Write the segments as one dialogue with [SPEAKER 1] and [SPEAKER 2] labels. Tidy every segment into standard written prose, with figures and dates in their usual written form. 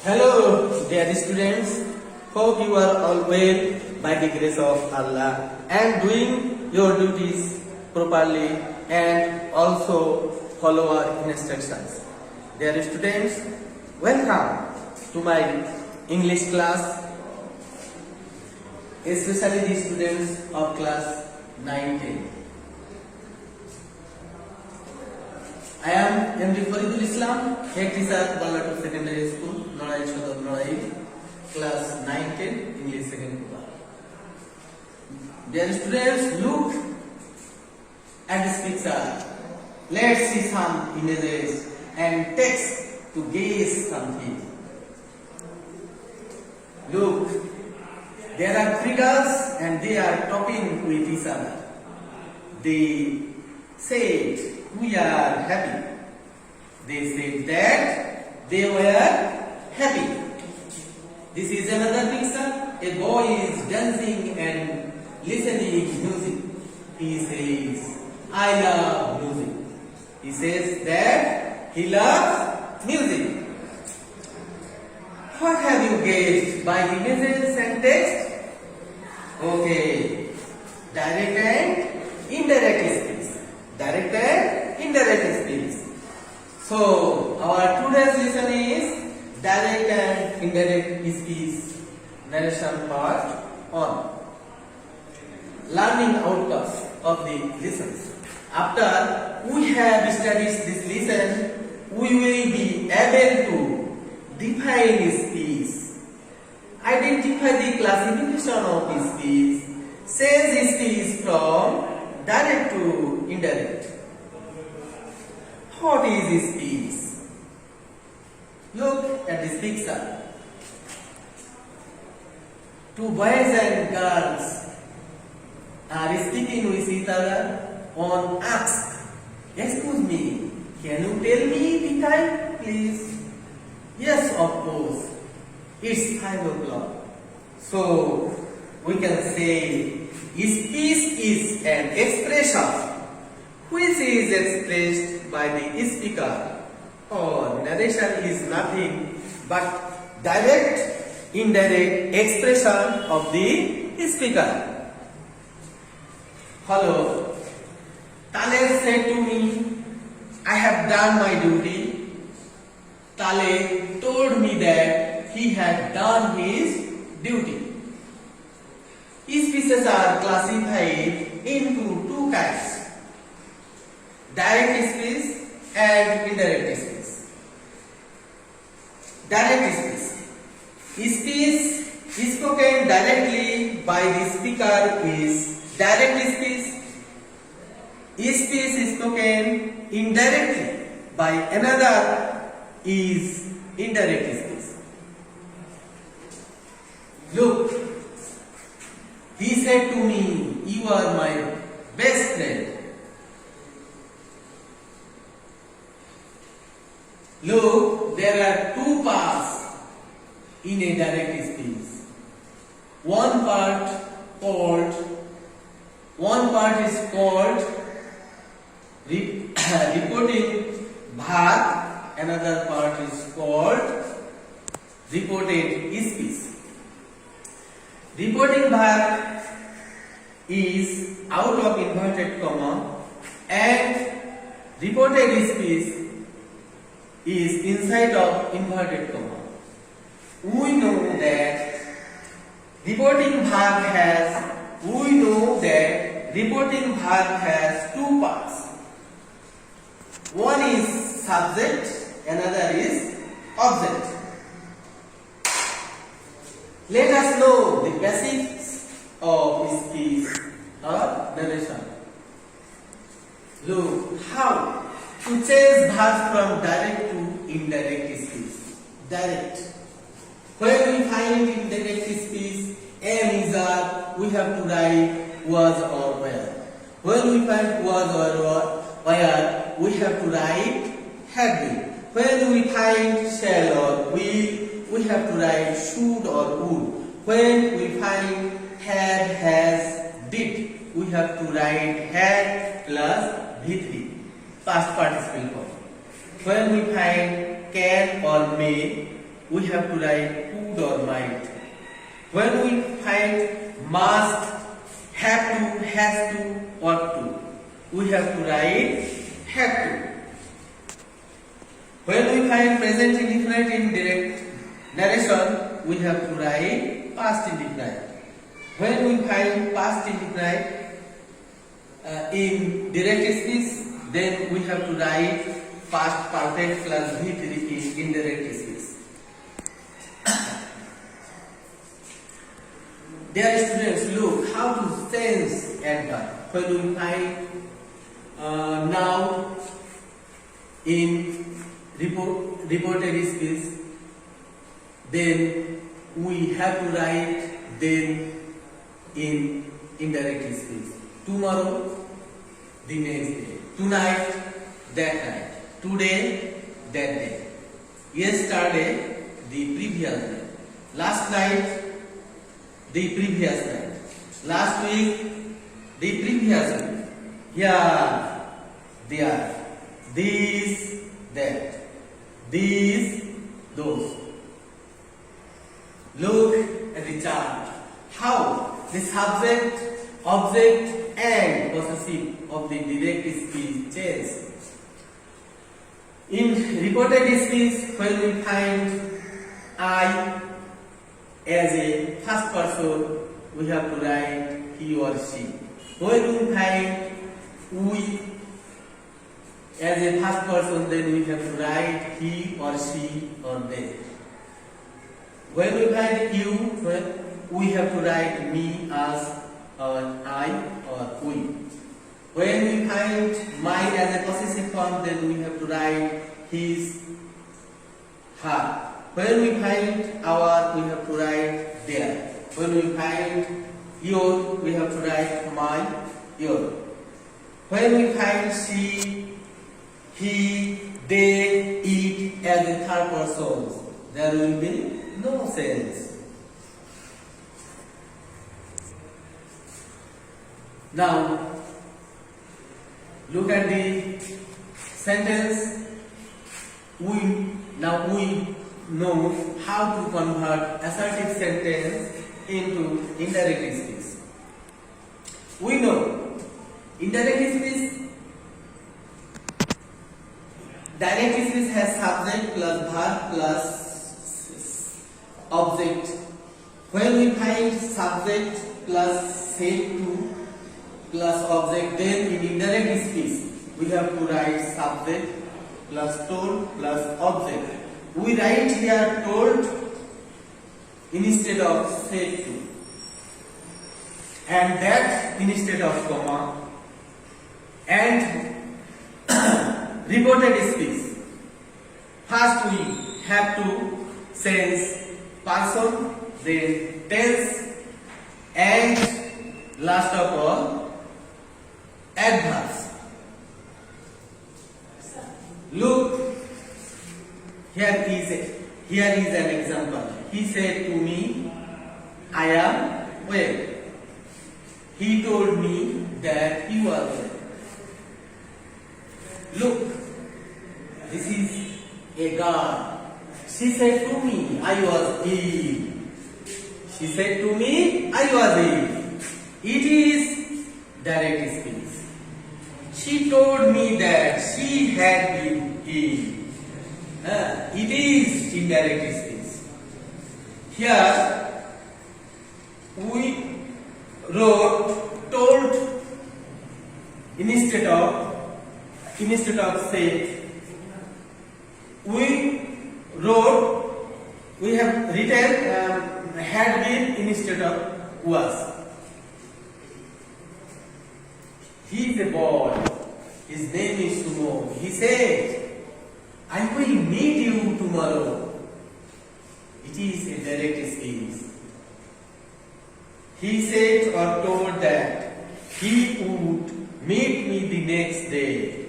[SPEAKER 1] Hello, dear students. Hope you are all well by the grace of Allah and doing your duties properly and also follow our instructions. Dear students, welcome to my English class, especially the students of class 9-10. I am MD Faridul Islam, head teacher at Balatu Secondary School, Norai, class 9-10, English second group. Dear students, look at this picture. Let's see some images and text to guess something. Look, there are three girls and they are talking with each other. They said, "We are happy." They said that they were happy. This is another picture. A boy is dancing and listening music. He says, "I love music." He says that he loves music. What have you guessed by images and text? Okay, direct and indirect speech. Direct and indirect speech. So our today's lesson is direct and indirect speech narration part 1. Learning outcomes of the lessons. After we have studied this lesson, we will be able to define speech, identify the classification of speech, change speech from direct to indirect. What is speech? Look at this picture. Two boys and girls are speaking with each other on ask. "Excuse me, can you tell me the time, please?" "Yes, of course. It's 5 o'clock." So we can say speech is an expression which is expressed by the speaker, or narration is nothing but direct, indirect expression of the speaker. Hello, Taleb said to me, "I have done my duty." Taleb told me that he had done his duty. Speeches are classified into two kinds: direct speech and indirect speech. Direct speech. Speech spoken directly by the speaker is direct speech. Speech spoken indirectly by another is indirect speech. Look, he said to me, "You are my best friend." Look, there are two parts in a direct speech. One part is called reporting verb, another part is called reported speech. Reporting verb is out of inverted comma and reported speech is inside of inverted comma. We know that reporting verb has two parts. One is subject, another is object. Let us know the basics of speech or narration. Look how to change verbs from direct to indirect speech. Direct. When we find indirect speech, am is are, we have to write was or were. When we find was or were, we have to write have been. When we find shall or will, we have to write should or would. When we find had, has, did, we have to write had plus V3, past participle form. When we find can or may, we have to write would or might. When we find must, have to, has to, ought to, we have to write have to. When we find present indefinite in direct narration, we have to write past indefinite. When we find past indefinite in direct speech, then we have to write past perfect plus V3 in indirect speech. Dear students, look how to sense adverb. When we find now in reported speech, then we have to write then in indirect speech. Tomorrow, the next day. Tonight, that night. Today, that day. Yesterday, the previous day. Last night, the previous night. Last week, the previous week. Here, there. This, that. These, those. Look at the chart. How the subject, object and possessive of the direct speech change. In reported speech, when we find I as a first person, we have to write he or she. When we find we as a first person, then we have to write he or she or they. When we find you, we have to write me, us, or I, or we. When we find mine as a possessive form, then we have to write his, her. When we find our, we have to write their. When we find your, we have to write my, your. When we find she, he, they, it as a third person, there will be no sense. Now, look at the sentence. We know how to convert assertive sentence into indirect speech. We know indirect speech, direct speech has subject plus verb plus object. When we find subject plus said to plus object, then in indirect speech we have to write subject plus told plus object. We write here told instead of said to, and that instead of comma, and reported speech. First we have to sense person, then tense, and last of all adverbs. Look, here is an example. He said to me, I am well. He told me that he was well. Look, this is a girl. She said to me, I was ill. She said to me, I was ill. It is direct speech. She told me that she had been ill. It is indirect speech. Here we wrote told instead of said. We have written had been instead of was. He is a boy. His name is Sumo. He said, I will meet you tomorrow. It is a direct speech. He said or told that he would meet me the next day.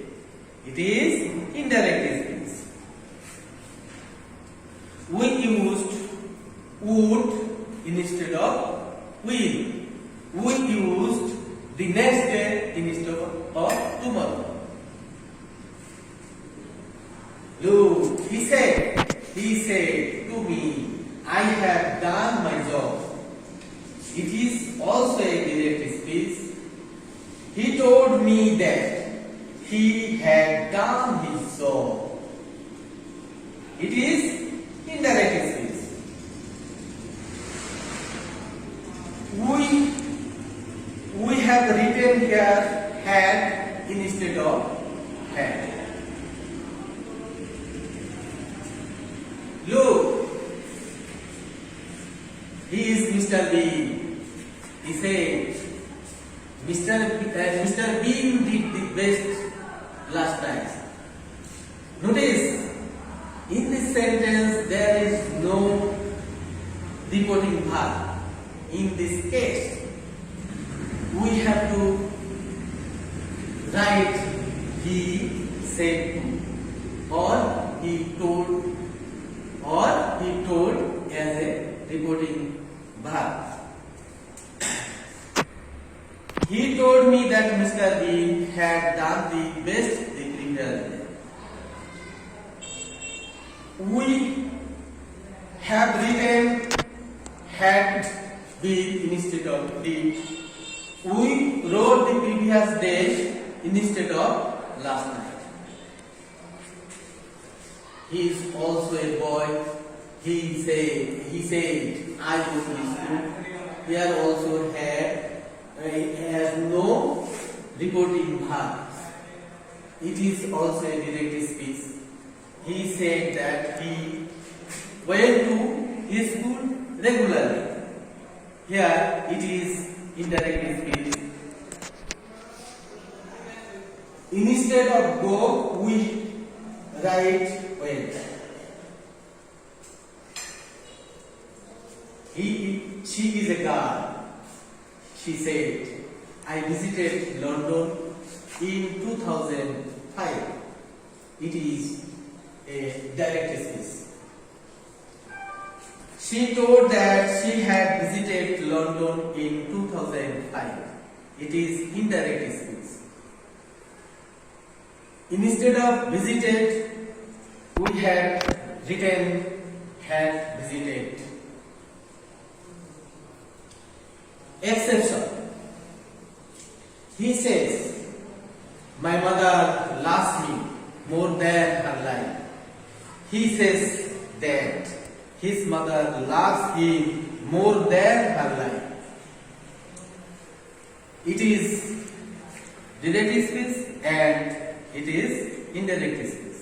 [SPEAKER 1] It is indirect speech. We used would instead of will. We used the next day instead of tomorrow. Look, he said to me, me that he had done his job. It is indirect speech. We have written here had instead of had. Look, he is Mr. B. He said, Mr. B, you did the best last night. Notice, in this sentence there is no reporting verb. In this case, we have to write he said to, or he told, as a reporting verb. He told me that Mr. B had done the best the previous day. We have written had been instead of did. We wrote the previous day instead of last night. He is also a boy. He said, I go to school. Here also has no reporting verb. It is also a direct speech. He said that he went to his school regularly. Here it is indirect speech. Instead of go, we write went. She is a girl. She said, I visited London in 2005. It is a direct speech. She told that she had visited London in 2005. It is indirect speech. Instead of visited, we had written had visited. Exception. He says, my mother loves me more than her life. He says that his mother loves him more than her life. It is direct speech and it is indirect speech.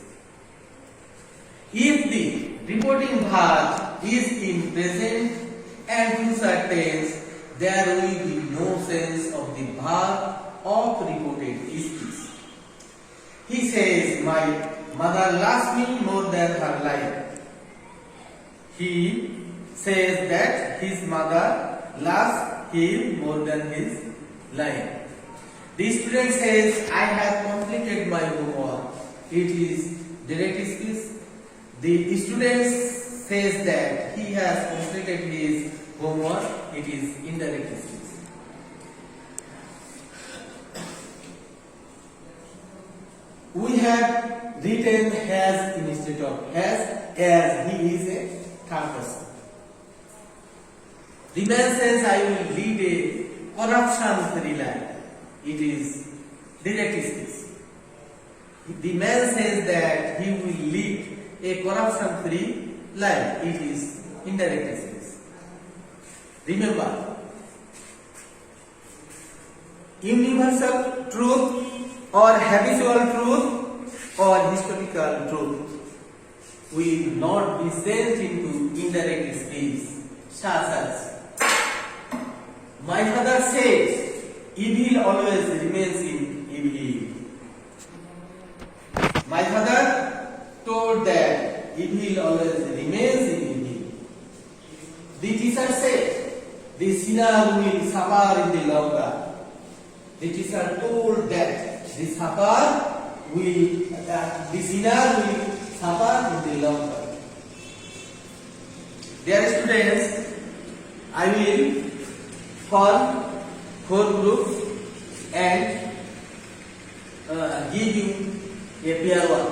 [SPEAKER 1] If the reporting verb is in present and future tense, there will be no sense of the verb of reported speech. He says, my mother loves me more than her life. He says that his mother loves him more than his life. The student says, I have completed my homework. It is direct speech. The student says that he has completed his homework. It is indirect speech. We have written has instead of has, as he is a third person. The man says, I will lead a corruption-free life. It is direct speech. The man says that he will lead a corruption-free life. It is indirect speech. Remember, universal truth or habitual truth or historical truth will not be sent into indirect speech, such as, my father says, evil always remains in evil. My father told that evil always remains in evil. The teacher said, the sinner will suffer in the long run. The teacher told that the sinner will suffer in the long run. Dear students, I will form 4 groups and give you a pair one.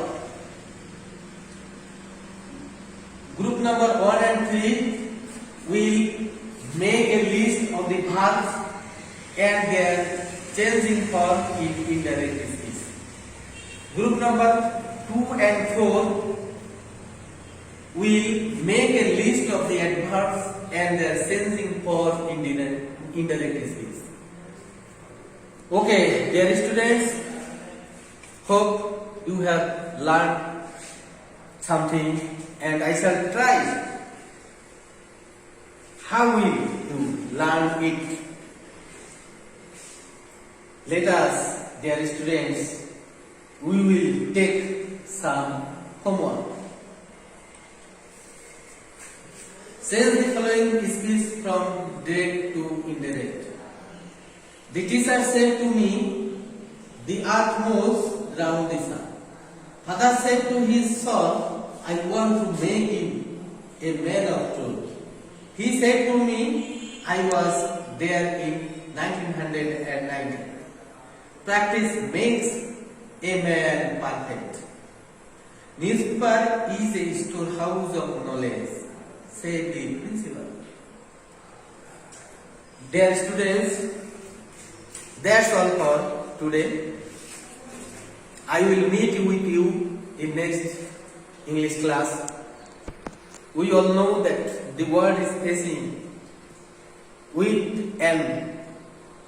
[SPEAKER 1] Group number 1 and 3 will make a list of the verbs and their changing form in indirect speech. Group number 2 and 4 will make a list of the adverbs and their changing form in indirect speech. Okay, dear students, hope you have learned something, and I shall try how will you learn it. Let us, dear students, we will take some homework. Change the following speech from direct to indirect. The teacher said to me, the earth moves round the sun. Father said to his son, I want to make him a man of truth. He said to me, I was there in 1990. Practice makes a man perfect. Newspaper is a storehouse of knowledge, said the principal. Dear students, that's all for today. I will meet with you in next English class. We all know that the world is facing with an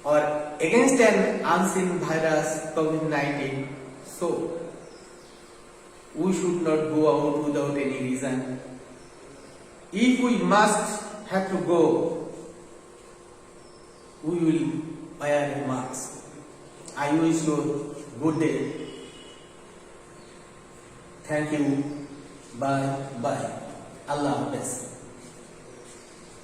[SPEAKER 1] or against an unseen virus COVID-19. So, we should not go out without any reason. If we must have to go, we will wear a mask. I wish you good day. Thank you. Bye. Allah Hafiz.